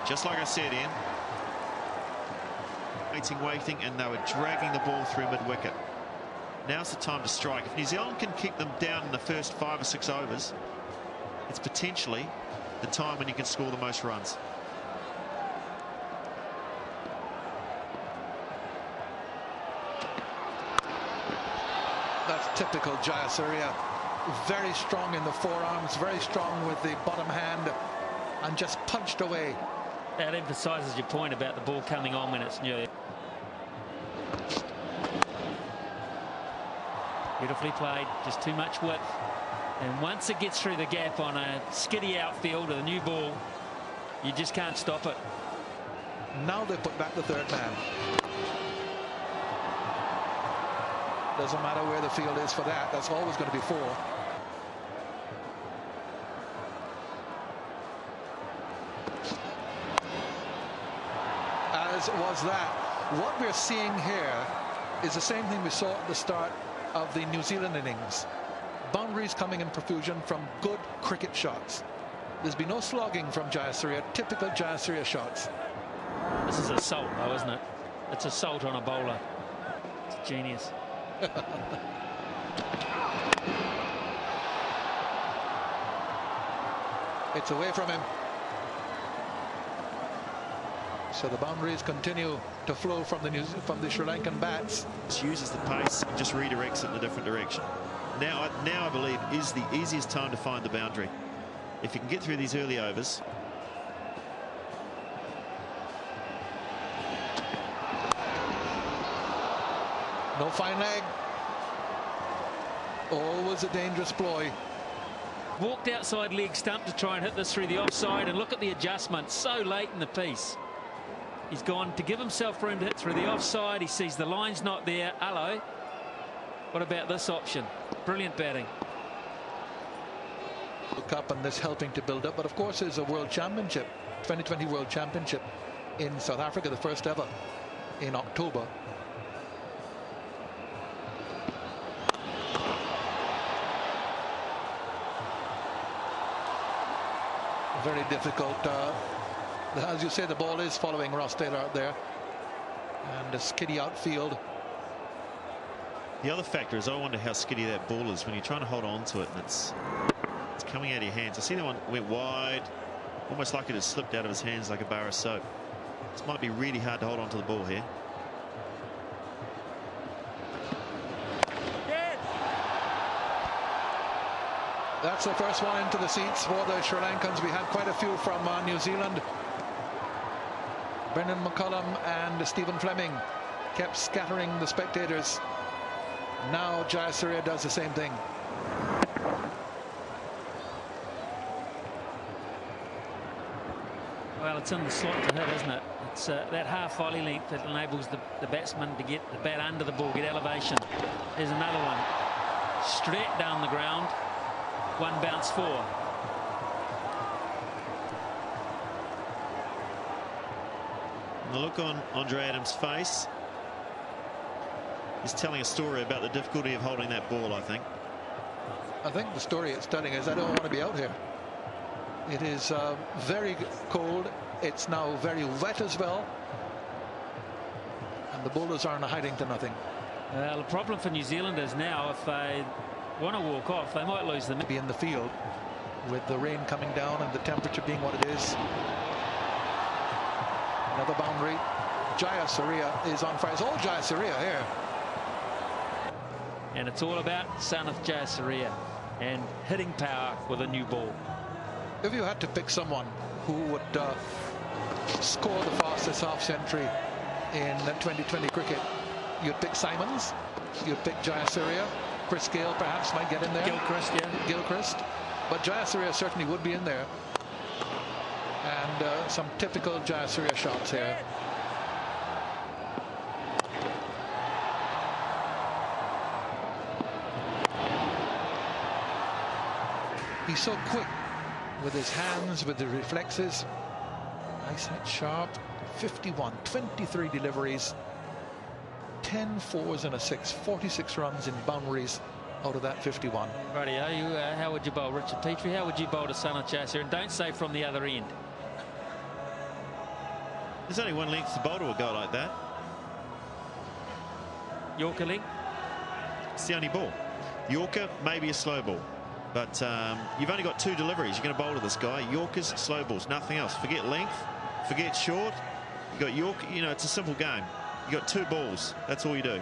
Just like I said, Ian. Waiting, and they were dragging the ball through mid-wicket. Now's the time to strike. If New Zealand can kick them down in the first 5 or 6 overs, it's potentially the time when you can score the most runs. That's typical Jayasuriya. Very strong in the forearms, very strong with the bottom hand, and just punched away. That emphasises your point about the ball coming on when it's new. Beautifully played, just too much width. And once it gets through the gap on a skiddy outfield with a new ball, you just can't stop it. Now they put back the third man. Doesn't matter where the field is for that. That's always going to be 4. As was that. What we're seeing here is the same thing we saw at the start of the New Zealand innings. Boundaries coming in profusion from good cricket shots. There's been no slogging from Jayasuriya, typical Jayasuriya shots. This is assault though, isn't it? It's assault on a bowler. It's genius. It's away from him. So the boundaries continue to flow from the Sri Lankan bats. Uses the pace and just redirects it in a different direction. Now I believe is the easiest time to find the boundary. If you can get through these early overs. No fine leg. Always a dangerous ploy. Walked outside leg stump to try and hit this through the offside, and look at the adjustment so late in the piece. He's gone to give himself room to hit through the offside. He sees the line's not there. Hello. What about this option? Brilliant batting. Cup and this helping to build up, but of course there's a World Championship, 2020 World Championship in South Africa, the first ever in October. Very difficult. As you say, the ball is following Ross Taylor out there, and a skiddy outfield. The other factor is I wonder how skiddy that ball is when you're trying to hold on to it and it's coming out of your hands. I see that one went wide, almost like it had slipped out of his hands like a bar of soap. This might be really hard to hold on to the ball here. That's the first one into the seats for the Sri Lankans. We had quite a few from New Zealand. Brendan McCullum and Stephen Fleming kept scattering the spectators. Now Jayasuriya does the same thing. Well, it's in the slot to hit, isn't it? It's that half volley length that enables the batsman to get the bat under the ball, get elevation. There's another one. Straight down the ground. One bounce 4. And the look on Andre Adams' face is telling a story about the difficulty of holding that ball, I think. I think the story it's telling is I don't want to be out here. It is very cold. It's now very wet as well. And the bowlers are in a hiding to nothing. Well, the problem for New Zealanders now, if they want to walk off, they might lose them. Be in the field with the rain coming down and the temperature being what it is. Another boundary. Jayasuriya is on fire. It's all Jayasuriya here. And it's all about SANATH Jayasuriya and hitting power with a new ball. If you had to pick someone who would score the fastest half century in 2020 cricket, you'd pick Simons, you'd pick Jayasuriya. Chris Gale perhaps might get in there. Gilchrist, yeah. Gilchrist. But Jayasuriya certainly would be in there. And some typical Jayasuriya shots here. He's so quick with his hands, with the reflexes. Nice hit, sharp. 51, 23 deliveries. 10 fours and a 6, 46 runs in boundaries out of that 51. Righty, how would you bowl Richard Petrie? How would you bowl to SANATH Jayasuriya? And don't say from the other end. There's only one length to bowl to a guy like that. Yorker length. It's the only ball. Yorker, maybe a slow ball. But you've only got 2 deliveries. You're going to bowl to this guy. Yorkers, slow balls, nothing else. Forget length, forget short. You got York. You know, it's a simple game. You got 2 balls. That's all you do.